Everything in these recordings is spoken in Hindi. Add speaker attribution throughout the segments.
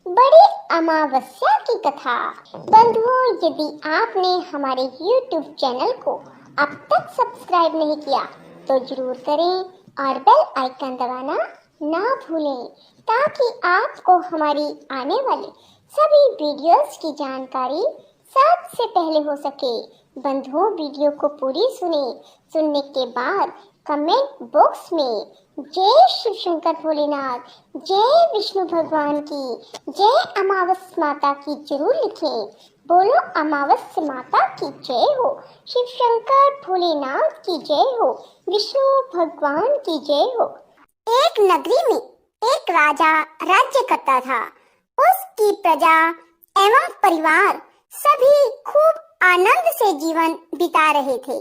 Speaker 1: बड़ी अमावस्या की कथा। बंधुओं, यदि आपने हमारे YouTube चैनल को अब तक सब्सक्राइब नहीं किया तो जरूर करें और बेल आइकन दबाना ना भूलें ताकि आपको हमारी आने वाली सभी वीडियोस की जानकारी सबसे पहले हो सके। बंधुओं, वीडियो को पूरी सुनने के बाद कमेंट बॉक्स में जय शिव शंकर भोलेनाथ, जय विष्णु भगवान की, जय अमावस माता की जरूर लिखें। बोलो अमावस्या माता की जय हो, शिव शंकर भोलेनाथ की जय हो, विष्णु भगवान की जय हो। एक नगरी में एक राजा राज्य करता था। उसकी प्रजा एवं परिवार सभी खूब आनंद से जीवन बिता रहे थे।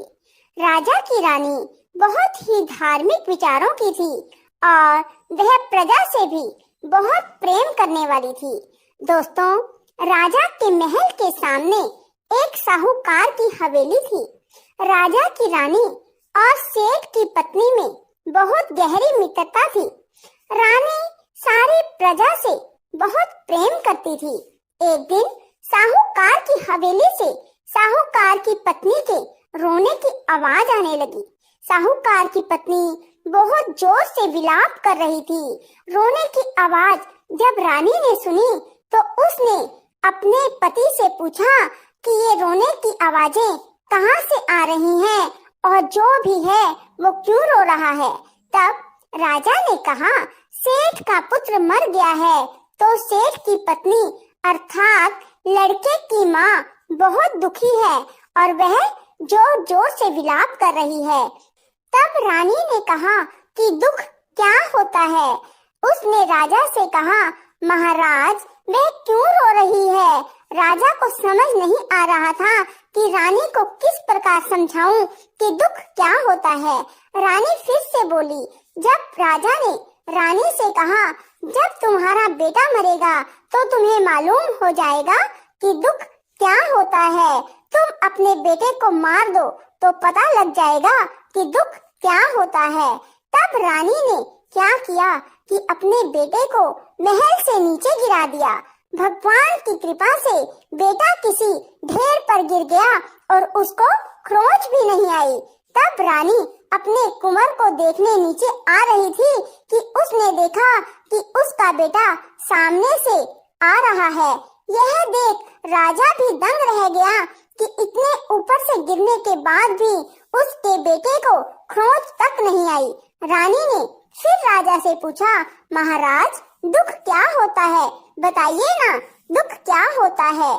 Speaker 1: राजा की रानी बहुत ही धार्मिक विचारों की थी और वह प्रजा से भी बहुत प्रेम करने वाली थी। दोस्तों, राजा के महल के सामने एक साहूकार की हवेली थी। राजा की रानी और सेठ की पत्नी में बहुत गहरी मित्रता थी। रानी सारी प्रजा से बहुत प्रेम करती थी। एक दिन साहूकार की हवेली से साहूकार की पत्नी के रोने की आवाज आने लगी। साहूकार की पत्नी बहुत जोर से विलाप कर रही थी। रोने की आवाज जब रानी ने सुनी तो उसने अपने पति से पूछा कि ये रोने की आवाजें कहाँ से आ रही हैं और जो भी है वो क्यों रो रहा है। तब राजा ने कहा, सेठ का पुत्र मर गया है। तो सेठ की पत्नी अर्थात लड़के की माँ बहुत दुखी है और वह जोर जोर से विलाप कर रही है। तब रानी ने कहा कि दुख क्या होता है। उसने राजा से कहा, महाराज वह क्यों रो रही है। राजा को समझ नहीं आ रहा था कि रानी को किस प्रकार समझाऊं कि दुख क्या होता है। रानी फिर से बोली। जब राजा ने रानी से कहा, जब तुम्हारा बेटा मरेगा तो तुम्हें मालूम हो जाएगा कि दुख क्या होता है। तुम अपने बेटे को मार दो तो पता लग जाएगा कि दुख क्या होता है। तब रानी ने क्या किया कि अपने बेटे को महल से नीचे गिरा दिया। भगवान की कृपा से बेटा किसी ढेर पर गिर गया और उसको खरोंच भी नहीं आई। तब रानी अपने कुंवर को देखने नीचे आ रही थी कि उसने देखा कि उसका बेटा सामने से आ रहा है। यह देख राजा भी दंग रह गया कि इतने ऊपर से गिरने के बाद भी उसके बेटे को खरोंच तक नहीं आई। रानी ने फिर राजा से पूछा, महाराज दुख क्या होता है, बताइए ना, दुख क्या होता है।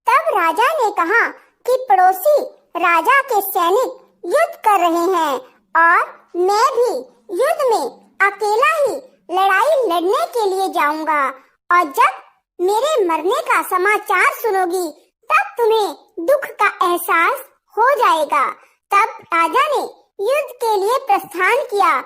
Speaker 1: तब राजा ने कहा कि पड़ोसी राजा के सैनिक युद्ध कर रहे हैं और मैं भी युद्ध में अकेला ही लड़ाई लड़ने के लिए जाऊंगा और जब मेरे मरने का समाचार सुनोगी तब तुम्हें दुख का एहसास हो जाएगा। तब राजा ने युद्ध के लिए प्रस्थान किया,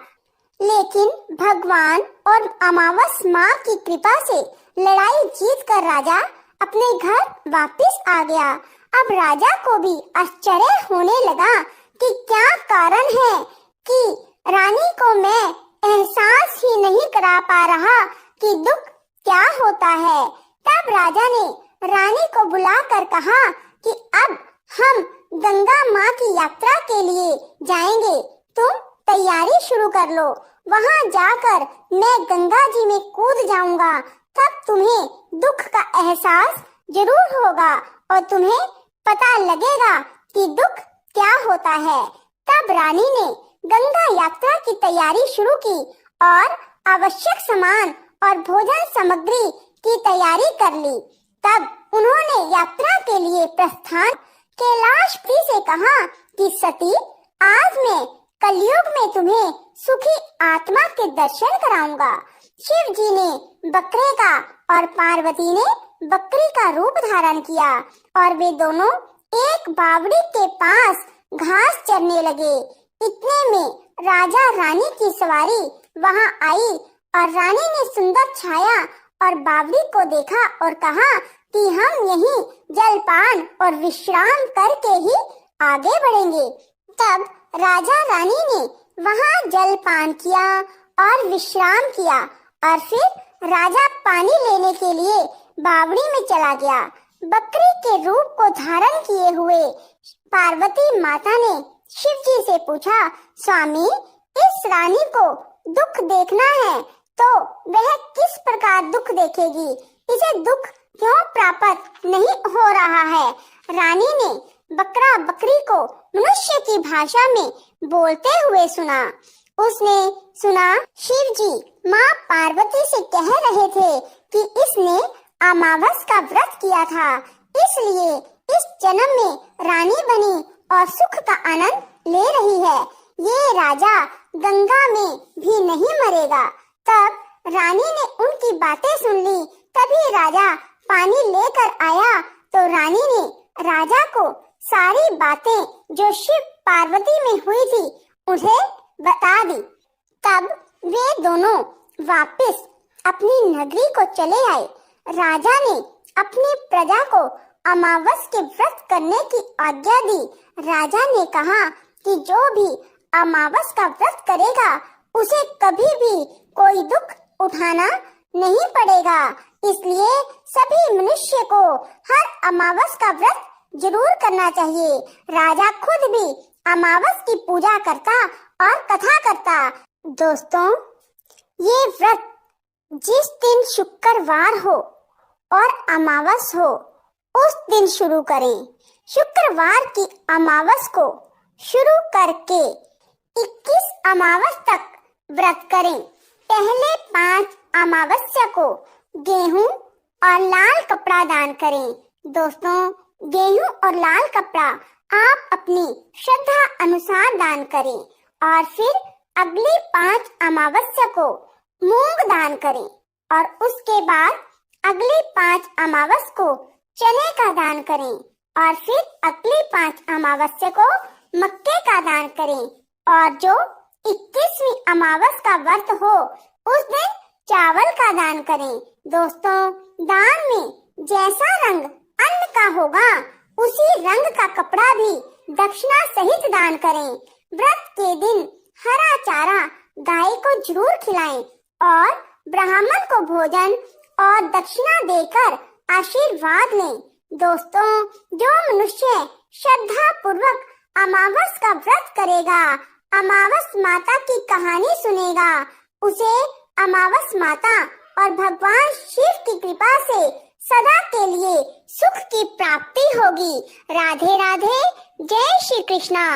Speaker 1: लेकिन भगवान और अमावस माँ की कृपा से लड़ाई जीतकर राजा अपने घर वापस आ गया। अब राजा को भी आश्चर्य होने लगा कि क्या कारण है कि रानी को मैं एहसास ही नहीं करा पा रहा कि दुख क्या होता है। तब राजा ने रानी को बुलाकर कहा कि अब हम गंगा माँ की यात्रा के लिए जाएंगे, तुम तैयारी शुरू कर लो। वहाँ जाकर मैं गंगा जी में कूद जाऊंगा, तब तुम्हें दुख का एहसास जरूर होगा और तुम्हें पता लगेगा कि दुख क्या होता है। तब रानी ने गंगा यात्रा की तैयारी शुरू की और आवश्यक सामान और भोजन सामग्री की तैयारी कर ली। तब उन्होंने यात्रा के लिए प्रस्थान कैलाश प्रिय से कहा कि सती, आज मैं कलयुग में तुम्हें सुखी आत्मा के दर्शन कराऊंगा। शिव जी ने बकरे का और पार्वती ने बकरी का रूप धारण किया और वे दोनों एक बावड़ी के पास घास चरने लगे। इतने में राजा रानी की सवारी वहां आई और रानी ने सुंदर छाया और बावड़ी को देखा और कहा कि हम यहीं जलपान और विश्राम करके ही आगे बढ़ेंगे। तब राजा रानी ने वहां जलपान किया और विश्राम किया और फिर राजा पानी लेने के लिए बावड़ी में चला गया। बकरी के रूप को धारण किए हुए पार्वती माता ने शिव जी से पूछा, स्वामी, इस रानी को दुख देखना है तो वह किस प्रकार दुख देखेगी? इसे दुख क्यों प्राप्त नहीं हो रहा है? रानी ने बकरा बकरी को मनुष्य की भाषा में बोलते हुए सुना। उसने सुना शिव जी माँ पार्वती से कह रहे थे कि इसने अमावस का व्रत किया था, इसलिए इस जन्म में रानी बनी और सुख का आनंद ले रही है। ये राजा गंगा में भी नहीं मरेगा। तब रानी ने उनकी बातें सुन ली। तभी राजा पानी लेकर आया तो रानी ने राजा को सारी बातें जो शिव पार्वती में हुई थी उन्हें बता दी। तब वे दोनों वापस अपनी नगरी को चले आए। राजा ने अपनी प्रजा को अमावस के व्रत करने की आज्ञा दी। राजा ने कहा कि जो भी अमावस का व्रत करेगा उसे कभी भी कोई दुख उठाना नहीं पड़ेगा। इसलिए सभी मनुष्य को हर अमावस का व्रत जरूर करना चाहिए। राजा खुद भी अमावस की पूजा करता और कथा करता। दोस्तों, ये व्रत जिस दिन शुक्रवार हो और अमावस हो उस दिन शुरू करें। शुक्रवार की अमावस को शुरू करके 21 अमावस तक व्रत करें। पहले 5 अमावस्या को गेहूं और लाल कपड़ा दान करें। दोस्तों, गेहूं और लाल कपड़ा आप अपनी श्रद्धा अनुसार दान करें और फिर अगली 5 अमावस्या को मूंग दान करें और उसके बाद अगली 5 अमावस को चने का दान करें और फिर अगली 5 अमावस्या को मक्के का दान करें और जो 21वीं अमावस का व्रत हो उस दिन चावल का दान करें। दोस्तों, दान में जैसा रंग अन्न का होगा उसी रंग का कपड़ा भी दक्षिणा सहित दान करें। व्रत के दिन हरा चारा गाय को जरूर खिलाएं और ब्राह्मण को भोजन और दक्षिणा देकर आशीर्वाद लें। दोस्तों, जो मनुष्य श्रद्धा पूर्वक अमावस का व्रत करेगा, अमावस माता की कहानी सुनेगा, उसे अमावस माता और भगवान शिव की कृपा से सदा के लिए सुख की प्राप्ति होगी। राधे राधे, जय श्री कृष्णा।